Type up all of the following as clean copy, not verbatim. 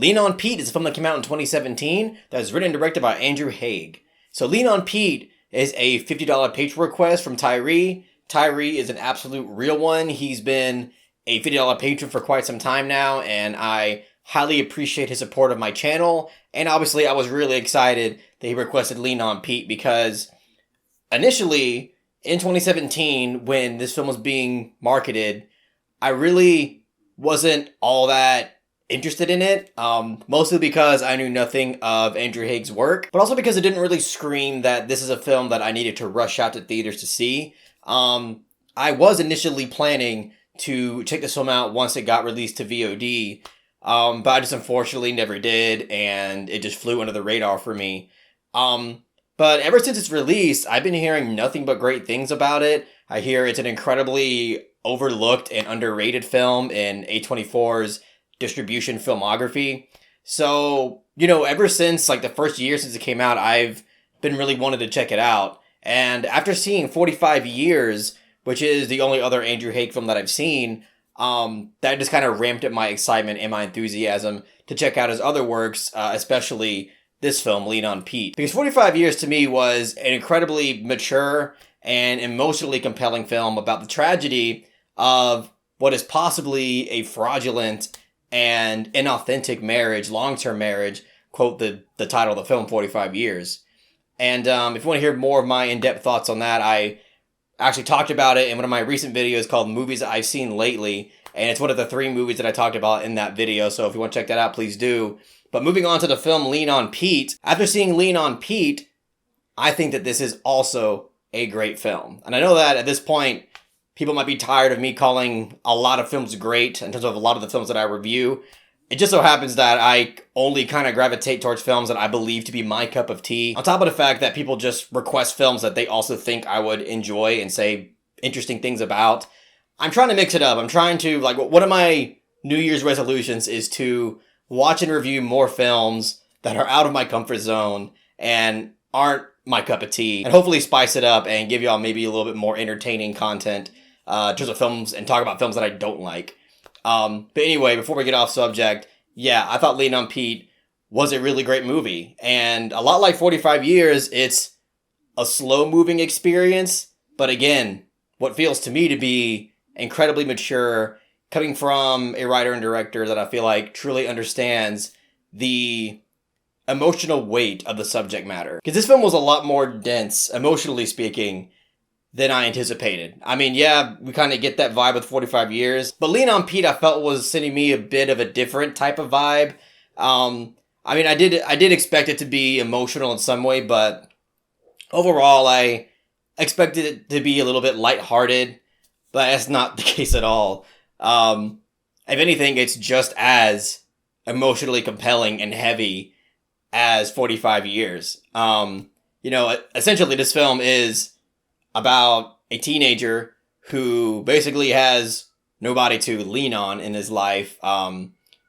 Lean on Pete is a film that came out in 2017 that was written and directed by Andrew Haig. So Lean on Pete is a $50 Patreon request from Tyree. Tyree is an absolute real one. He's been a $50 patron for quite some time now, and I highly appreciate his support of my channel. And obviously, I was really excited that he requested Lean on Pete because initially, in 2017, when this film was being marketed, I really wasn't all that interested in it, mostly because I knew nothing of Andrew Haig's work, but also because it didn't really scream that this is a film that I needed to rush out to theaters to see. I was initially planning to check this film out once it got released to VOD, but I just unfortunately never did, and it just flew under the radar for me. But ever since its release, I've been hearing nothing but great things about it. I hear it's an incredibly overlooked and underrated film in A24's distribution filmography. So, ever since like the first year since it came out, I've been really wanting to check it out. And after seeing 45 Years, which is the only other Andrew Haig film that I've seen, that just kind of ramped up my excitement and my enthusiasm to check out his other works, especially this film, Lean on Pete. Because 45 Years to me was an incredibly mature and emotionally compelling film about the tragedy of what is possibly a fraudulent and inauthentic marriage, long-term marriage, quote the title of the film, 45 Years. And if you want to hear more of my in-depth thoughts on that, I actually talked about it in one of my recent videos called Movies I've Seen Lately, and it's one of the 3 movies that I talked about in that video, so if you want to check that out, please do. But moving on to the film Lean on Pete, after seeing Lean on Pete, I think that this is also a great film. And I know that at this point, people might be tired of me calling a lot of films great in terms of a lot of the films that I review. It just so happens that I only kind of gravitate towards films that I believe to be my cup of tea. On top of the fact that people just request films that they also think I would enjoy and say interesting things about. I'm trying to mix it up. I'm trying to, one of my New Year's resolutions is to watch and review more films that are out of my comfort zone and aren't my cup of tea. And hopefully spice it up and give y'all maybe a little bit more entertaining content in terms of films and talk about films that I don't like. But anyway, before we get off subject, yeah, I thought Lean on Pete was a really great movie. And a lot like 45 Years, it's a slow-moving experience. But again, what feels to me to be incredibly mature, coming from a writer and director that I feel like truly understands the emotional weight of the subject matter. Because this film was a lot more dense, emotionally speaking, than I anticipated. I mean, yeah, we kind of get that vibe with 45 Years, but Lean on Pete I felt was sending me a bit of a different type of vibe. I mean, I did expect it to be emotional in some way, but overall, I expected it to be a little bit lighthearted, but that's not the case at all. If anything, it's just as emotionally compelling and heavy as 45 Years. Essentially, this film is about a teenager who basically has nobody to lean on in his life.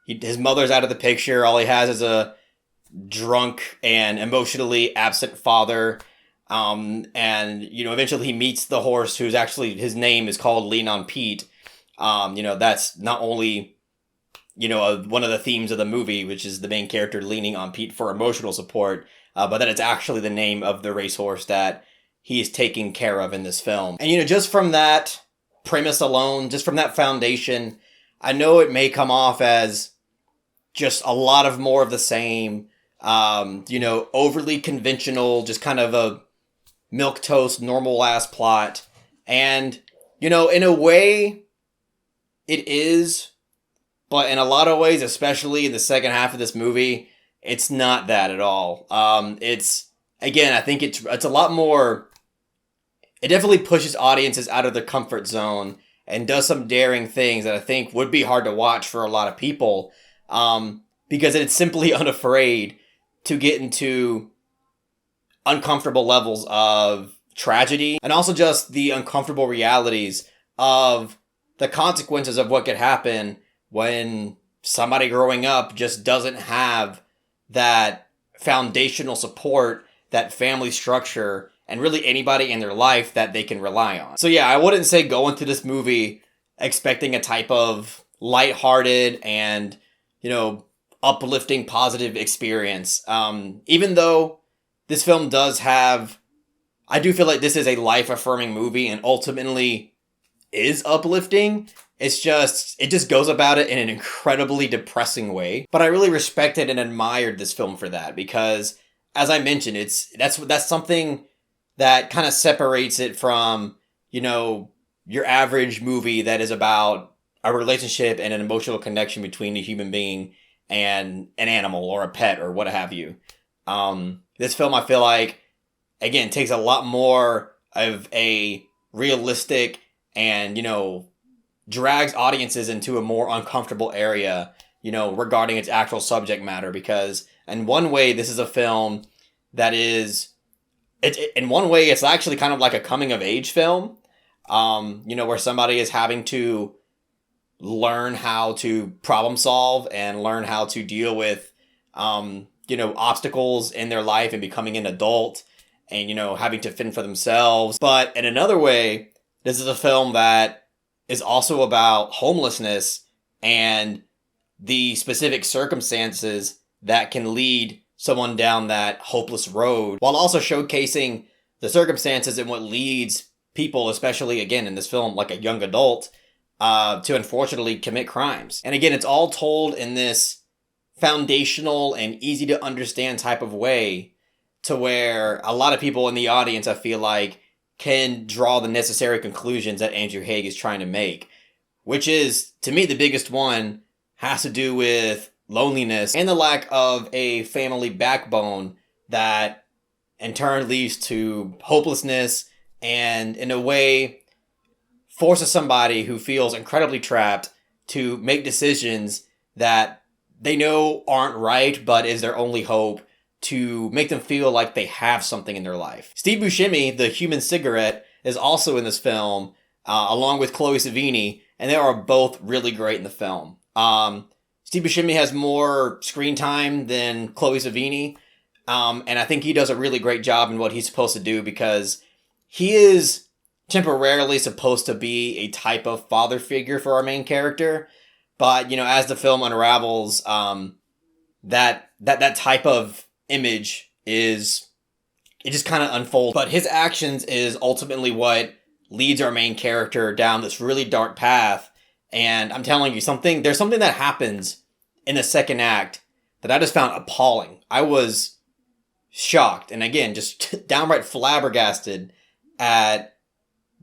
His mother's out of the picture. All he has is a drunk and emotionally absent father. Eventually he meets the horse who's actually, his name is called Lean on Pete. That's not only, one of the themes of the movie, which is the main character leaning on Pete for emotional support, but that it's actually the name of the racehorse that he is taking care of in this film. And, just from that premise alone, just from that foundation, I know it may come off as just a lot of more of the same, overly conventional, just kind of a milquetoast, normal-ass plot. And, in a way, it is, but in a lot of ways, especially in the second half of this movie, it's not that at all. I think it's a lot more. It definitely pushes audiences out of their comfort zone and does some daring things that I think would be hard to watch for a lot of people, because it's simply unafraid to get into uncomfortable levels of tragedy and also just the uncomfortable realities of the consequences of what could happen when somebody growing up just doesn't have that foundational support, that family structure, and really anybody in their life that they can rely on. So yeah, I wouldn't say go into this movie expecting a type of lighthearted and, uplifting, positive experience. Even though this film does have, I do feel like this is a life-affirming movie and ultimately is uplifting. It just goes about it in an incredibly depressing way. But I really respected and admired this film for that because, as I mentioned, that's something that kind of separates it from, your average movie that is about a relationship and an emotional connection between a human being and an animal or a pet or what have you. This film, I feel like, again, takes a lot more of a realistic and, drags audiences into a more uncomfortable area, regarding its actual subject matter. Because in one way, this is a film that is, in one way, it's actually kind of like a coming of age film, where somebody is having to learn how to problem solve and learn how to deal with, obstacles in their life and becoming an adult and, having to fend for themselves. But in another way, this is a film that is also about homelessness and the specific circumstances that can lead someone down that hopeless road, while also showcasing the circumstances and what leads people, especially again in this film, like a young adult, to unfortunately commit crimes. And again, it's all told in this foundational and easy to understand type of way to where a lot of people in the audience, I feel like, can draw the necessary conclusions that Andrew Haigh is trying to make, which is, to me, the biggest one has to do with loneliness and the lack of a family backbone that in turn leads to hopelessness and, in a way, forces somebody who feels incredibly trapped to make decisions that they know aren't right, but is their only hope to make them feel like they have something in their life. Steve Buscemi, the human cigarette, is also in this film, along with Chloe Sevigny, and they are both really great in the film. Steve Buscemi has more screen time than Chloe Sevigny, and I think he does a really great job in what he's supposed to do because he is temporarily supposed to be a type of father figure for our main character, but as the film unravels, that type of image it just kind of unfolds. But his actions is ultimately what leads our main character down this really dark path. And I'm telling you there's something that happens in the second act that I just found appalling. I was shocked and again, just downright flabbergasted at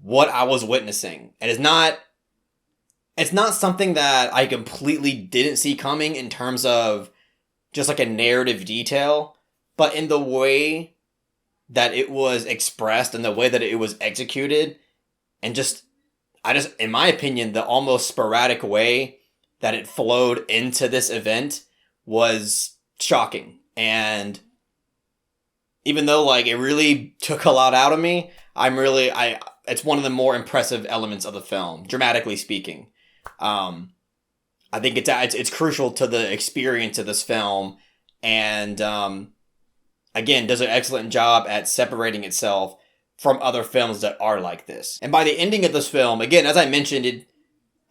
what I was witnessing. And it's not something that I completely didn't see coming in terms of just like a narrative detail, but in the way that it was expressed and the way that it was executed, and in my opinion, the almost sporadic way that it flowed into this event was shocking. And even though it really took a lot out of me, it's one of the more impressive elements of the film, dramatically speaking. I think it's crucial to the experience of this film, and again, does an excellent job at separating itself from other films that are like this. And by the ending of this film, again, as I mentioned,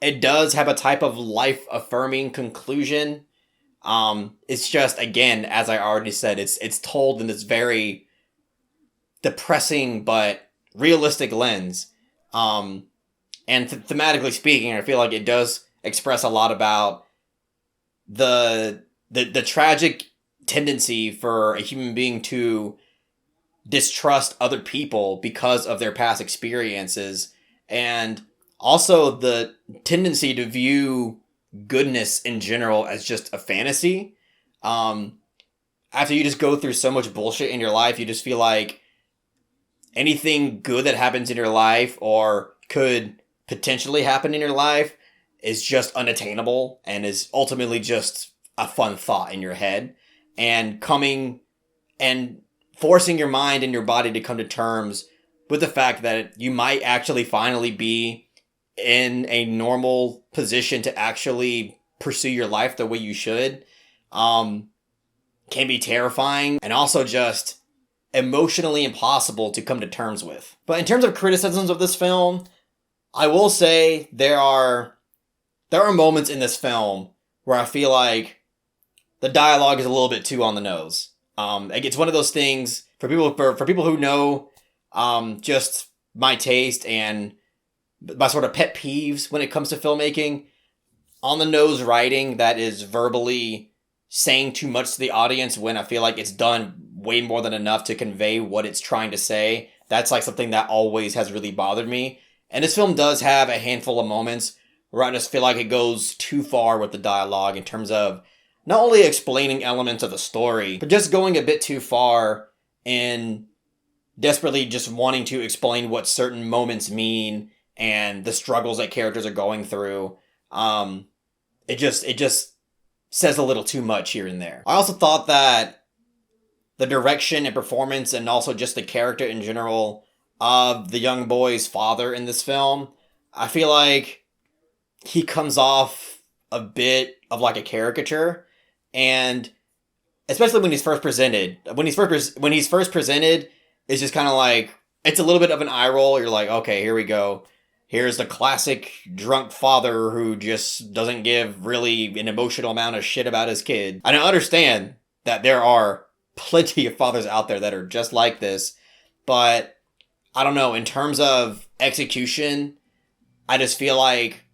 it does have a type of life-affirming conclusion. It's just, again, as I already said, it's told in this very depressing but realistic lens. And thematically speaking, I feel like it does express a lot about the tragic tendency for a human being to distrust other people because of their past experiences, and also the tendency to view goodness in general as just a fantasy. After you just go through so much bullshit in your life, you just feel like anything good that happens in your life or could potentially happen in your life is just unattainable and is ultimately just a fun thought in your head. And forcing your mind and your body to come to terms with the fact that you might actually finally be in a normal position to actually pursue your life the way you should, can be terrifying and also just emotionally impossible to come to terms with. But in terms of criticisms of this film, I will say there are moments in this film where I feel like the dialogue is a little bit too on the nose. It's one of those things for people who know just my taste and my sort of pet peeves when it comes to filmmaking. On the nose writing that is verbally saying too much to the audience when I feel like it's done way more than enough to convey what it's trying to say. That's like something that always has really bothered me. And this film does have a handful of moments where I just feel like it goes too far with the dialogue in terms of not only explaining elements of the story, but just going a bit too far in desperately just wanting to explain what certain moments mean and the struggles that characters are going through. It just says a little too much here and there. I also thought that the direction and performance and also just the character in general of the young boy's father in this film, I feel like he comes off a bit of like a caricature, and especially when he's first presented. When he's first presented, it's just kind of like, it's a little bit of an eye roll. You're like, okay, here we go. Here's the classic drunk father who just doesn't give really an emotional amount of shit about his kid. And I understand that there are plenty of fathers out there that are just like this, but I don't know, in terms of execution, I just feel like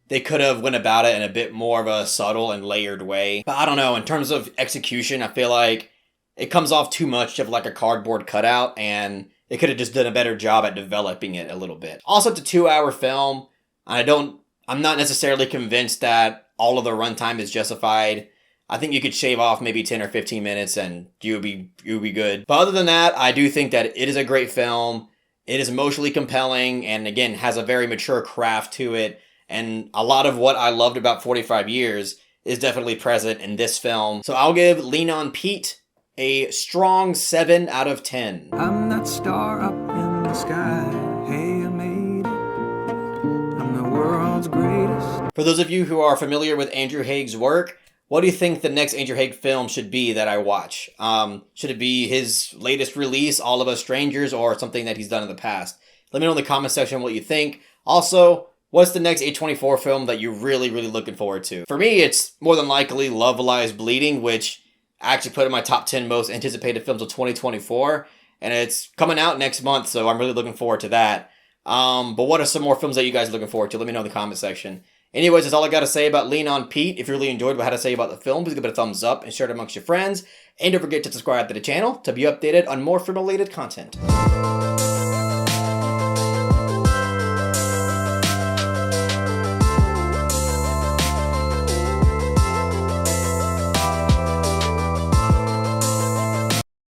they could have went about it in a bit more of a subtle and layered way. But I don't know, in terms of execution, I feel like it comes off too much of like a cardboard cutout, and they could have just done a better job at developing it a little bit. Also, it's a 2-hour film. I'm not necessarily convinced that all of the runtime is justified. I think you could shave off maybe 10 or 15 minutes and you would be good. But other than that, I do think that it is a great film. It is emotionally compelling and again has a very mature craft to it. And a lot of what I loved about 45 Years is definitely present in this film. So I'll give Lean on Pete a strong 7 out of 10. I'm that star up in the sky. Hey, I made it. I'm the world's greatest. For those of you who are familiar with Andrew Haig's work, what do you think the next Andrew Haig film should be that I watch? Should it be his latest release, All of Us Strangers, or something that he's done in the past? Let me know in the comment section what you think. Also, what's the next A24 film that you're really, really looking forward to? For me, it's more than likely Love Lies Bleeding, which I actually put in my top 10 most anticipated films of 2024. And it's coming out next month, so I'm really looking forward to that. But what are some more films that you guys are looking forward to? Let me know in the comment section. Anyways, that's all I got to say about Lean on Pete. If you really enjoyed what I had to say about the film, please give it a thumbs up and share it amongst your friends. And don't forget to subscribe to the channel to be updated on more film-related content.